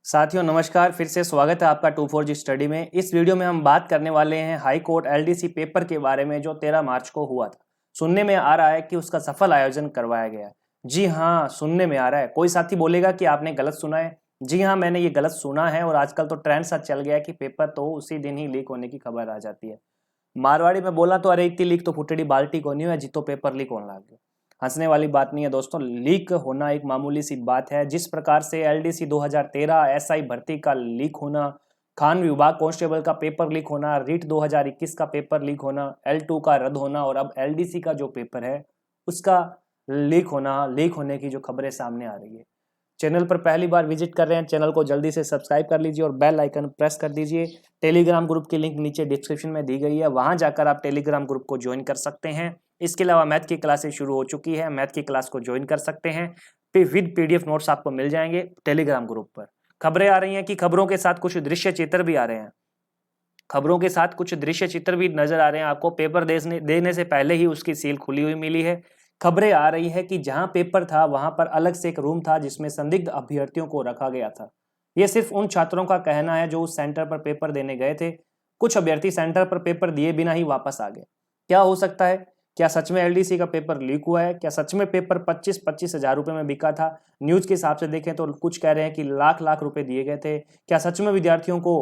साथियों नमस्कार, फिर से स्वागत है आपका 24G स्टडी में। इस वीडियो में हम बात करने वाले हैं हाई कोर्ट एलडीसी पेपर के बारे में जो 13 मार्च को हुआ था। सुनने में आ रहा है कि उसका सफल आयोजन करवाया गया है। जी हाँ, सुनने में आ रहा है। कोई साथी बोलेगा कि आपने गलत सुना है। जी हाँ, मैंने ये गलत सुना है और आजकल तो ट्रेंड सा चल गया है कि पेपर तो उसी दिन ही लीक होने की खबर आ जाती है। मारवाड़ी में बोला तो अरे इतनी लीक तो फुटेडी बाल्टी को नहीं है जी, तो पेपर लीक होने लग गया। हंसने वाली बात नहीं है दोस्तों, लीक होना एक मामूली सी बात है। जिस प्रकार से एलडीसी 2013 एसआई भर्ती का लीक होना, खान विभाग कांस्टेबल का पेपर लीक होना, रीट 2021 का पेपर लीक होना, L2 का रद्द होना और अब एलडीसी का जो पेपर है उसका लीक होने की जो खबरें सामने आ रही है। चैनल पर पहली बार विजिट कर रहे हैं, चैनल को जल्दी से सब्सक्राइब कर लीजिए और बेल आइकन प्रेस कर दीजिए। टेलीग्राम ग्रुप की लिंक नीचे डिस्क्रिप्शन में दी गई है, वहां जाकर आप टेलीग्राम ग्रुप को ज्वाइन कर सकते हैं। इसके अलावा मैथ की क्लासेस शुरू हो चुकी है, मैथ की क्लास को ज्वाइन कर सकते हैं। विद पीडीएफ नोट्स आपको मिल जाएंगे टेलीग्राम ग्रुप पर। खबरें आ रही हैं कि खबरों के साथ कुछ दृश्य चित्र भी आ रहे हैं। खबरों के साथ कुछ दृश्य चित्र भी नजर आ रहे हैं आपको। पेपर देने से पहले ही उसकी सील खुली हुई मिली है। खबरें आ रही है कि जहां पेपर था वहां पर अलग से एक रूम था जिसमें संदिग्ध अभ्यर्थियों को रखा गया था। यह सिर्फ उन छात्रों का कहना है जो उस सेंटर पर पेपर देने गए थे। कुछ अभ्यर्थी सेंटर पर पेपर दिए बिना ही वापस आ गए। क्या हो सकता है? क्या सच में एलडीसी का पेपर लीक हुआ है? क्या सच में पेपर 25-25 हजार रुपए में बिका था? न्यूज के हिसाब से देखें तो कुछ कह रहे हैं कि लाख लाख रुपए दिए गए थे। क्या सच में विद्यार्थियों को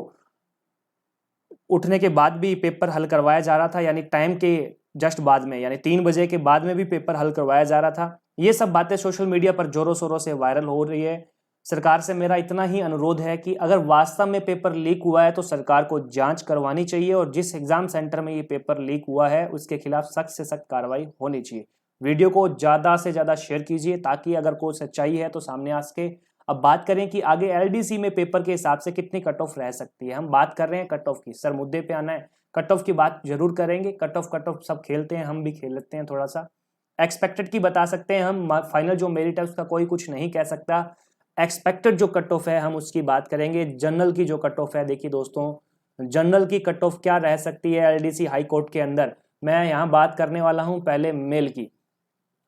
उठने के बाद भी पेपर हल करवाया जा रहा था, यानी टाइम के जस्ट बाद में, यानी 3 बजे के बाद में भी पेपर हल करवाया जा रहा था? ये सब बातें सोशल मीडिया पर जोरों शोरों से वायरल हो रही है। सरकार से मेरा इतना ही अनुरोध है कि अगर वास्तव में पेपर लीक हुआ है तो सरकार को जांच करवानी चाहिए और जिस एग्जाम सेंटर में ये पेपर लीक हुआ है उसके खिलाफ सख्त से सख्त कार्रवाई होनी चाहिए। वीडियो को ज्यादा से ज्यादा शेयर कीजिए ताकि अगर कोई सच्चाई है तो सामने आ सके। अब बात करें कि आगे एलडीसी में पेपर के हिसाब से कितनी कट ऑफ रह सकती है। हम बात कर रहे हैं कट ऑफ की, सर मुद्दे पे आना है। कट ऑफ की बात जरूर करेंगे। कट ऑफ सब खेलते हैं, हम भी खेल लेते हैं थोड़ा सा। एक्सपेक्टेड की बता सकते हैं हम, फाइनल जो मेरिट है उसका कोई कुछ नहीं कह सकता। एक्सपेक्टेड जो कट ऑफ है हम उसकी बात करेंगे। जनरल की जो कट ऑफ है, देखिए दोस्तों, जनरल की कट ऑफ क्या रह सकती है एलडीसी हाई कोर्ट के अंदर। मैं यहाँ बात करने वाला हूँ पहले मेल की।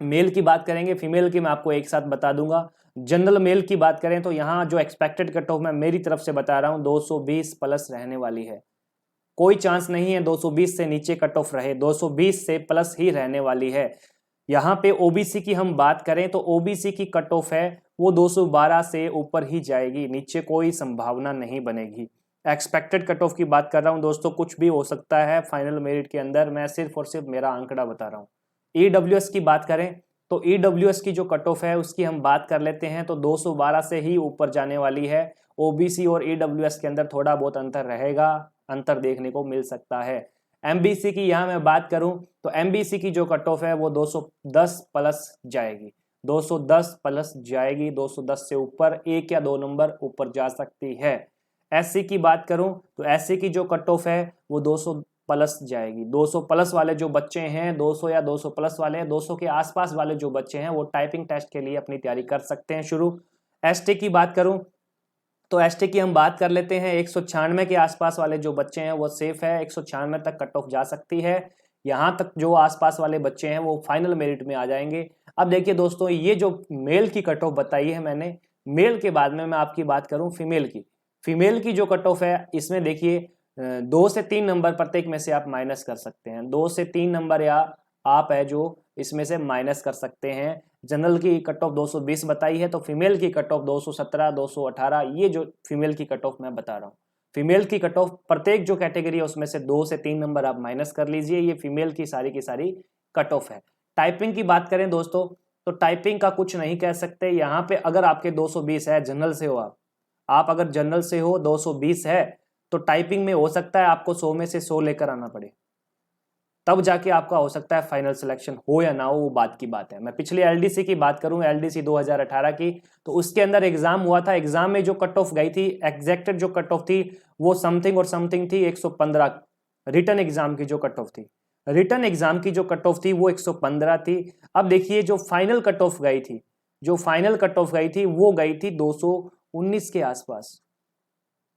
मेल की बात करेंगे, फीमेल की मैं आपको एक साथ बता दूंगा। जनरल मेल की बात करें तो यहाँ जो एक्सपेक्टेड कट ऑफ मैं मेरी तरफ से बता रहा हूँ 220 प्लस रहने वाली है। कोई चांस नहीं है 220 से नीचे कट ऑफ रहे, 220 से प्लस ही रहने वाली है। यहाँ पे ओबीसी की हम बात करें तो ओबीसी की कट ऑफ है वो 212 से ऊपर ही जाएगी, नीचे कोई संभावना नहीं बनेगी। एक्सपेक्टेड कट ऑफ की बात कर रहा हूँ दोस्तों, कुछ भी हो सकता है फाइनल मेरिट के अंदर, मैं सिर्फ और सिर्फ मेरा आंकड़ा बता रहा हूँ। ईडब्ल्यूएस की बात करें तो ईडब्ल्यूएस की जो कट ऑफ है उसकी हम बात कर लेते हैं तो 212 से ही ऊपर जाने वाली है। ओबीसी और ईडब्ल्यूएस के अंदर थोड़ा बहुत अंतर रहेगा, अंतर देखने को मिल सकता है। एमबीसी की यहाँ मैं बात करूं तो एमबीसी की जो कट ऑफ है वो 210 प्लस जाएगी, 210 प्लस जाएगी। 210 से ऊपर 1 या 2 नंबर ऊपर जा सकती है। एससी की बात करूं तो एससी की जो कट ऑफ है वो 200 प्लस जाएगी। 200 प्लस वाले जो बच्चे हैं, 200 या 200 प्लस वाले, 200 के आसपास वाले जो बच्चे हैं वो टाइपिंग टेस्ट के लिए अपनी तैयारी कर सकते हैं शुरू। एसटी की बात करूं तो एसटी की हम बात कर लेते हैं, 196 के आसपास वाले जो बच्चे हैं वो सेफ है, 196 तक कट ऑफ जा सकती है। यहाँ तक जो आसपास वाले बच्चे हैं वो फाइनल मेरिट में आ जाएंगे। अब देखिए दोस्तों, ये जो मेल की कट ऑफ बताई है मैंने, मेल के बाद में मैं आपकी बात करूं फीमेल की। फीमेल की जो कट ऑफ है इसमें देखिए 2 से 3 नंबर प्रत्येक में से आप माइनस कर सकते हैं। 2 से 3 नंबर या आप है जो इसमें से माइनस कर सकते हैं। जनरल की कट ऑफ 220 बताई है तो फीमेल की कट ऑफ 217, 218, ये जो फीमेल की कट ऑफ मैं बता रहा हूँ। फीमेल की कट ऑफ प्रत्येक जो कैटेगरी है उसमें से 2 से 3 नंबर आप माइनस कर लीजिए। ये फीमेल की सारी कट ऑफ है। टाइपिंग की बात करें दोस्तों तो टाइपिंग का कुछ नहीं कह सकते। यहाँ पे अगर आपके 220 है, जनरल से हो आप अगर जनरल से हो 220 है तो टाइपिंग में हो सकता है आपको 100 में से 100 लेकर आना पड़े, तब जाके आपका हो सकता है फाइनल सिलेक्शन हो या ना हो, वो बात की बात है। मैं पिछले एलडीसी की बात करूं, एलडीसी 2018 की, तो उसके अंदर एग्जाम हुआ था। एग्जाम में जो कट ऑफ गई थी, एग्जैक्टेड जो कट ऑफ थी वो समथिंग और समथिंग थी 115। रिटर्न एग्जाम की जो कट ऑफ थी, रिटर्न एग्जाम की जो कट ऑफ थी वो 115 थी। अब देखिए जो फाइनल कट ऑफ गई थी, जो फाइनल कट ऑफ गई थी वो गई थी 219 के आसपास,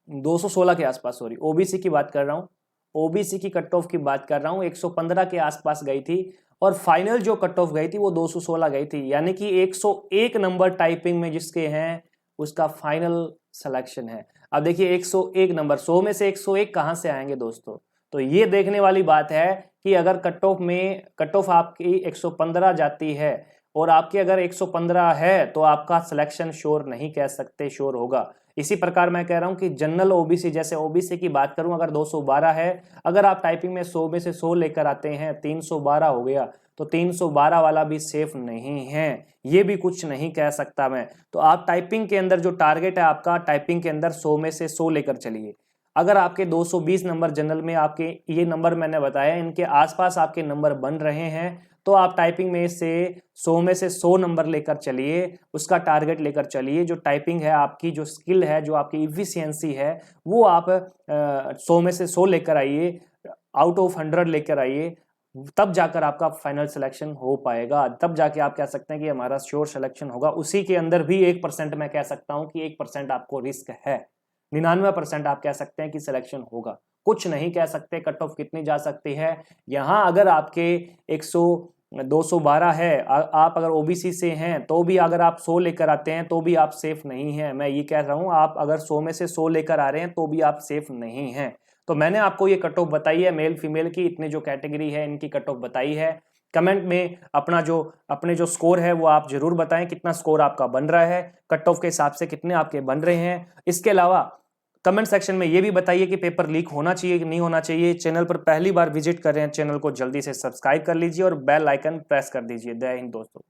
216 के आसपास, सॉरी ओबीसी की बात कर रहा हूं। ओबीसी की कट ऑफ की बात कर रहा हूं, 115 के आसपास गई थी और फाइनल जो कट ऑफ गई थी वो 216 गई थी। यानी कि 101 नंबर टाइपिंग में जिसके हैं उसका फाइनल सिलेक्शन है। अब देखिए 101 नंबर, 100 में से 101 कहाँ से आएंगे दोस्तों? तो ये देखने वाली बात है कि अगर कट ऑफ आपकी 115 जाती है और आपकी अगर 115 है तो आपका सिलेक्शन श्योर नहीं कह सकते, श्योर होगा। इसी प्रकार मैं कह रहा हूं कि जनरल ओबीसी, जैसे ओबीसी की बात करूं, अगर 212 है, अगर आप टाइपिंग में 100 में से 100 लेकर आते हैं, 312 हो गया, तो 312 वाला भी सेफ नहीं है, ये भी कुछ नहीं कह सकता मैं। तो आप टाइपिंग के अंदर जो टारगेट है आपका, टाइपिंग के अंदर 100 में से 100 लेकर चलिए। अगर आपके 220 नंबर जनरल में, आपके ये नंबर मैंने बताया, इनके आसपास आपके नंबर बन रहे हैं, तो आप टाइपिंग में से 100 में से 100 नंबर लेकर चलिए, उसका टारगेट लेकर चलिए। जो टाइपिंग है आपकी, जो स्किल है, जो आपकी इफिशियंसी है, वो आप 100 में से 100 लेकर आइए, आउट ऑफ 100 लेकर आइए, तब जाकर आपका फाइनल सिलेक्शन हो पाएगा। तब जाके आप कह सकते हैं कि हमारा श्योर सिलेक्शन होगा। उसी के अंदर भी 1% मैं कह सकता हूं कि 1% आपको रिस्क है, 99% आप कह सकते हैं कि सिलेक्शन होगा। कुछ नहीं कह सकते कट ऑफ कितनी जा सकती है। यहाँ अगर आपके 212 है, आप अगर ओबीसी से हैं तो भी अगर आप 100 लेकर आते हैं तो भी आप सेफ नहीं हैं। मैं ये कह रहा हूं, आप अगर 100 में से 100 लेकर आ रहे हैं तो भी आप सेफ नहीं हैं। तो मैंने आपको ये कट ऑफ बताई है, मेल फीमेल की इतने जो कैटेगरी है इनकी कट ऑफ बताई है। कमेंट में अपने जो स्कोर है वो आप जरूर बताएं, कितना स्कोर आपका बन रहा है, कट ऑफ के हिसाब से कितने आपके बन रहे हैं। इसके अलावा कमेंट सेक्शन में ये भी बताइए कि पेपर लीक होना चाहिए कि नहीं होना चाहिए। चैनल पर पहली बार विजिट कर रहे हैं, चैनल को जल्दी से सब्सक्राइब कर लीजिए और बेल आइकन प्रेस कर दीजिए। जय हिंद दोस्तों।